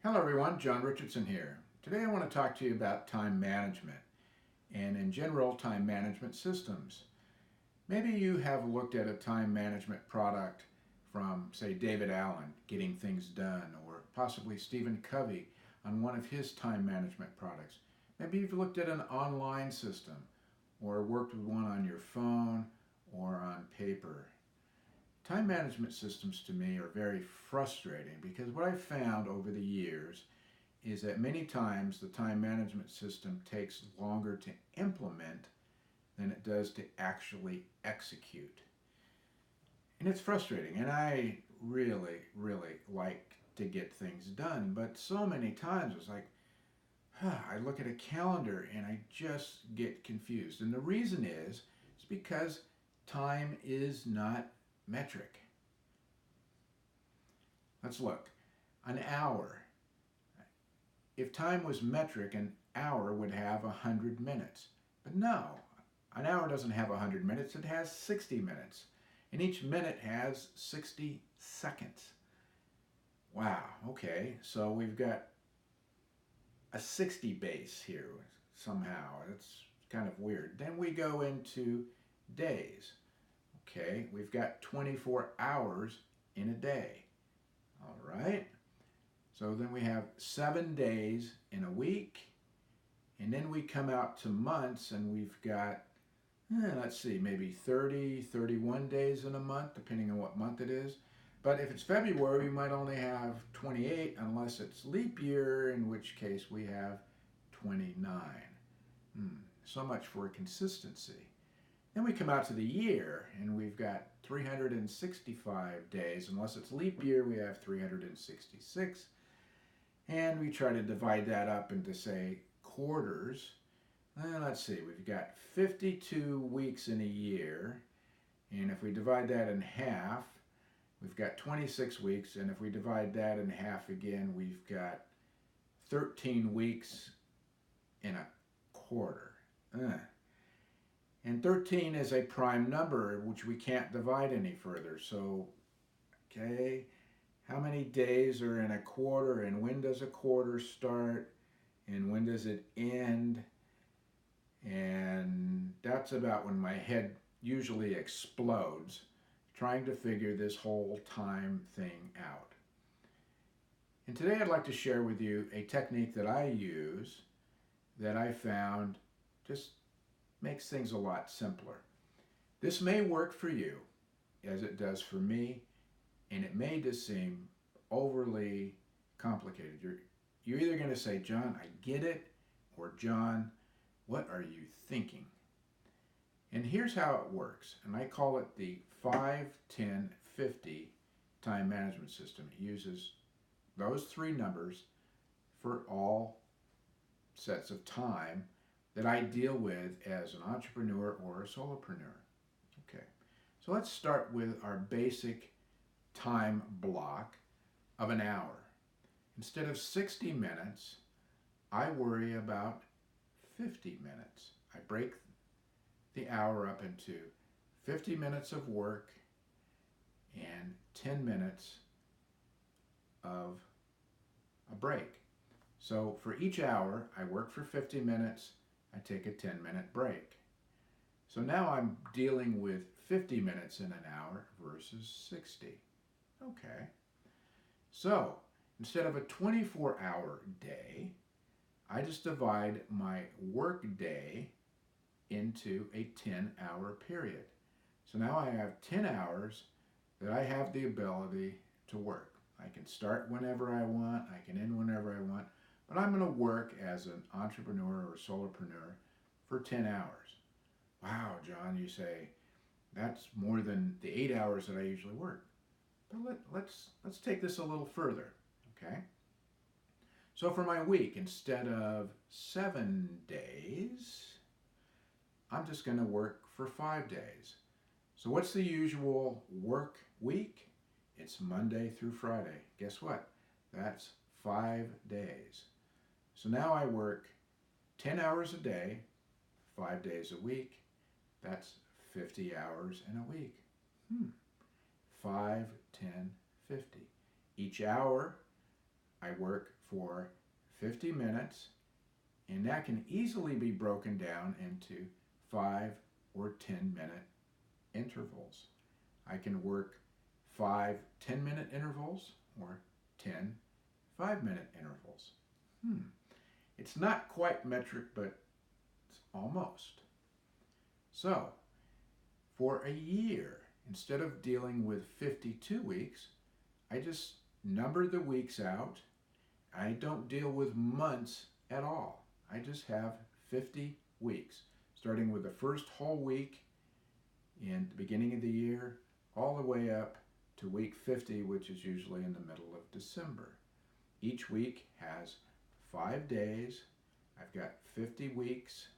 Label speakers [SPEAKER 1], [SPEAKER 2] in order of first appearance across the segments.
[SPEAKER 1] Hello everyone, John Richardson here. Today I want to talk to you about time management and in general time management systems. Maybe you have looked at a time management product from say David Allen, Getting Things Done, or possibly Stephen Covey on one of his time management products. Maybe you've looked at an online system or worked with one on your phone or on paper. Time management systems to me are very frustrating because what I've found over the years is that many times the time management system takes longer to implement than it does to actually execute. And it's frustrating, and I really, really like to get things done, but so many times it's like, I look at a calendar and I just get confused. And the reason is, it's because time is not metric. Let's look. An hour. If time was metric, an hour would have 100 minutes. But no, an hour doesn't have 100 minutes, it has 60 minutes. And each minute has 60 seconds. Wow, okay, so we've got a 60 base here somehow. It's kind of weird. Then we go into days. Okay, we've got 24 hours in a day. All right, so then we have 7 days in a week, and then we come out to months, and we've got, let's see, maybe 30, 31 days in a month, depending on what month it is. But if it's February, we might only have 28, unless it's leap year, in which case we have 29. So much for consistency. Then we come out to the year, and we've got 365 days. Unless it's leap year, we have 366. And we try to divide that up into, say, quarters. Let's see, we've got 52 weeks in a year. And if we divide that in half, we've got 26 weeks. And if we divide that in half again, we've got 13 weeks in a quarter. And 13 is a prime number, which we can't divide any further. So, okay, how many days are in a quarter, and when does a quarter start, and when does it end? And that's about when my head usually explodes, trying to figure this whole time thing out. And today I'd like to share with you a technique that I use that I found just makes things a lot simpler. This may work for you as it does for me, and it may just seem overly complicated. You're either going to say, John, I get it, or John, what are you thinking? And here's how it works, and I call it the 5-10-50 time management system. It uses those three numbers for all sets of time that I deal with as an entrepreneur or a solopreneur. Okay, so let's start with our basic time block of an hour. Instead of 60 minutes, I worry about 50 minutes. I break the hour up into 50 minutes of work and 10 minutes of a break. So for each hour, I work for 50 minutes, I take a 10-minute break. So now I'm dealing with 50 minutes in an hour versus 60. Okay. So instead of a 24-hour day, I just divide my work day into a 10-hour period. So now I have 10 hours that I have the ability to work. I can start whenever I want, I can end whenever I want, but I'm going to work as an entrepreneur or solopreneur for 10 hours. Wow, John, you say, that's more than the 8 hours that I usually work. But let's take this a little further, okay? So for my week, instead of 7 days, I'm just going to work for 5 days. So what's the usual work week? It's Monday through Friday. Guess what? That's 5 days. So now I work 10 hours a day, 5 days a week. That's 50 hours in a week. 5, 10, 50. Each hour I work for 50 minutes, and that can easily be broken down into 5 or 10-minute intervals. I can work 5 10-minute intervals or 10 5-minute intervals. It's not quite metric, but it's almost. So, for a year, instead of dealing with 52 weeks, I just number the weeks out. I don't deal with months at all. I just have 50 weeks, starting with the first whole week in the beginning of the year, all the way up to week 50, which is usually in the middle of December. Each week has 5 days. I've got 50 weeks.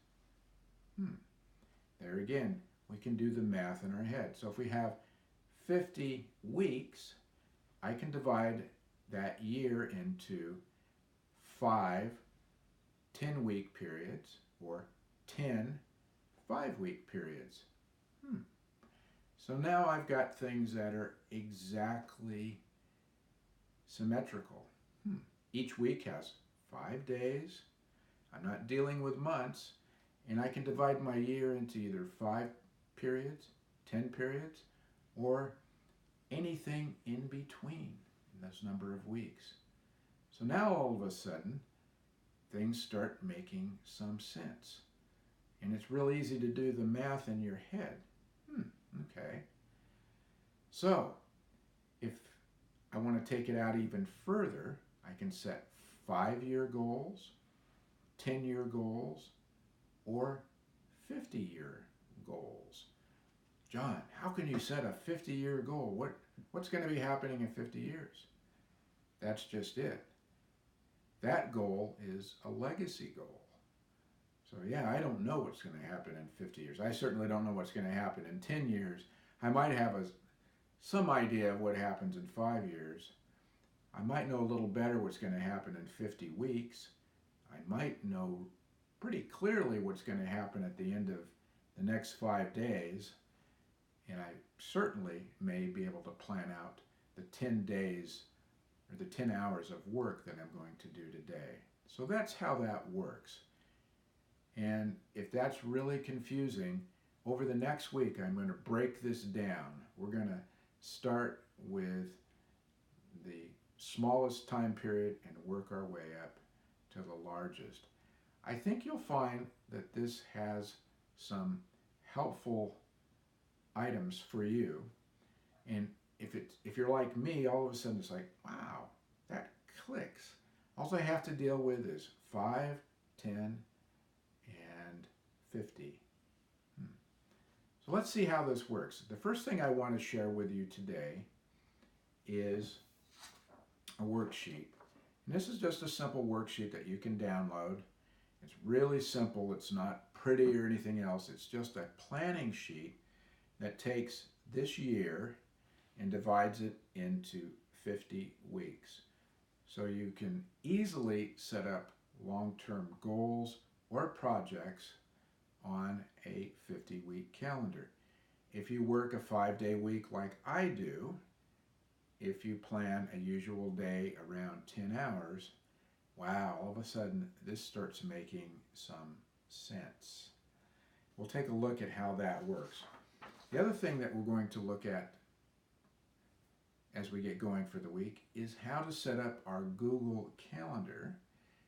[SPEAKER 1] There again, we can do the math in our head. So if we have 50 weeks, I can divide that year into 5 10-week periods or 10 5-week periods. So now I've got things that are exactly symmetrical. Each week has 5 days. I'm not dealing with months, and I can divide my year into either 5 periods, 10 periods, or anything in between in this number of weeks. So now all of a sudden, things start making some sense. And it's real easy to do the math in your head. Okay. So, if I want to take it out even further, I can set 5-year goals, 10-year goals, or 50-year goals. John, how can you set a 50-year goal? What's going to be happening in 50 years? That's just it. That goal is a legacy goal. So yeah, I don't know what's going to happen in 50 years. I certainly don't know what's going to happen in 10 years. I might have some idea of what happens in 5 years. I might know a little better what's going to happen in 50 weeks. I might know pretty clearly what's going to happen at the end of the next 5 days. And I certainly may be able to plan out the 10 days or the 10 hours of work that I'm going to do today. So that's how that works. And if that's really confusing, over the next week I'm going to break this down. We're going to start with the smallest time period and work our way up to the largest. I think you'll find that this has some helpful items for you. And if you're like me, all of a sudden it's like, wow, that clicks. All I have to deal with is 5, 10, and 50. So let's see how this works. The first thing I want to share with you today is a worksheet. And this is just a simple worksheet that you can download. It's really simple. It's not pretty or anything else. It's just a planning sheet that takes this year and divides it into 50 weeks. So you can easily set up long-term goals or projects on a 50-week calendar. If you work a 5-day week like I do, if you plan a usual day around 10 hours, wow, all of a sudden this starts making some sense. We'll take a look at how that works. The other thing that we're going to look at as we get going for the week is how to set up our Google Calendar.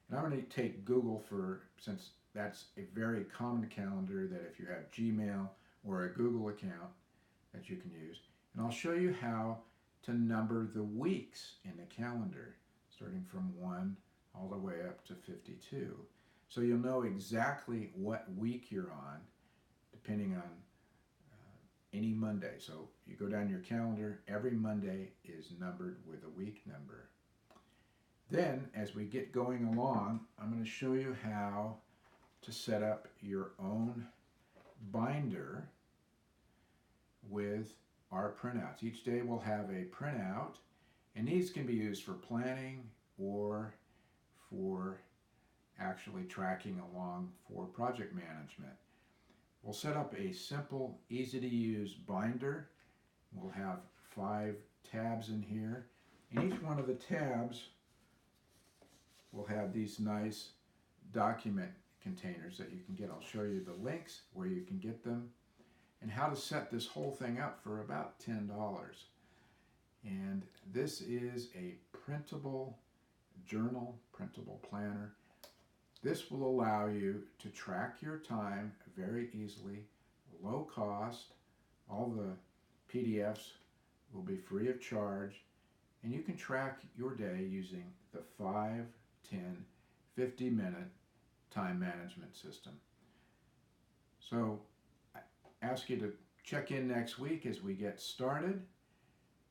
[SPEAKER 1] And I'm going to take Google since that's a very common calendar that if you have Gmail or a Google account that you can use. And I'll show you how to number the weeks in the calendar, starting from 1 all the way up to 52. So you'll know exactly what week you're on, depending on any Monday. So you go down your calendar, every Monday is numbered with a week number. Then, as we get going along, I'm going to show you how to set up your own binder with our printouts. Each day we'll have a printout, and these can be used for planning or for actually tracking along for project management. We'll set up a simple, easy-to-use binder. We'll have 5 tabs in here, and each one of the tabs these nice document containers that you can get. I'll show you the links where you can get them and how to set this whole thing up for about $10. And this is a printable journal, printable planner. This will allow you to track your time very easily, low cost. All the PDFs will be free of charge, and you can track your day using the 5, 10, 50-minute time management system. So I ask you to check in next week as we get started.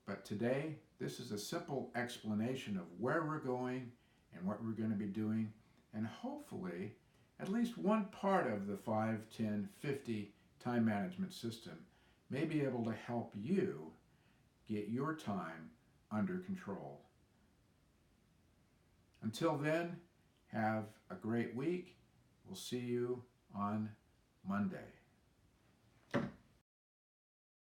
[SPEAKER 1] But today, this is a simple explanation of where we're going and what we're going to be doing, and hopefully at least one part of the 5, 10, 50 time management system may be able to help you get your time under control. Until then, have a great week. We'll see you on Monday.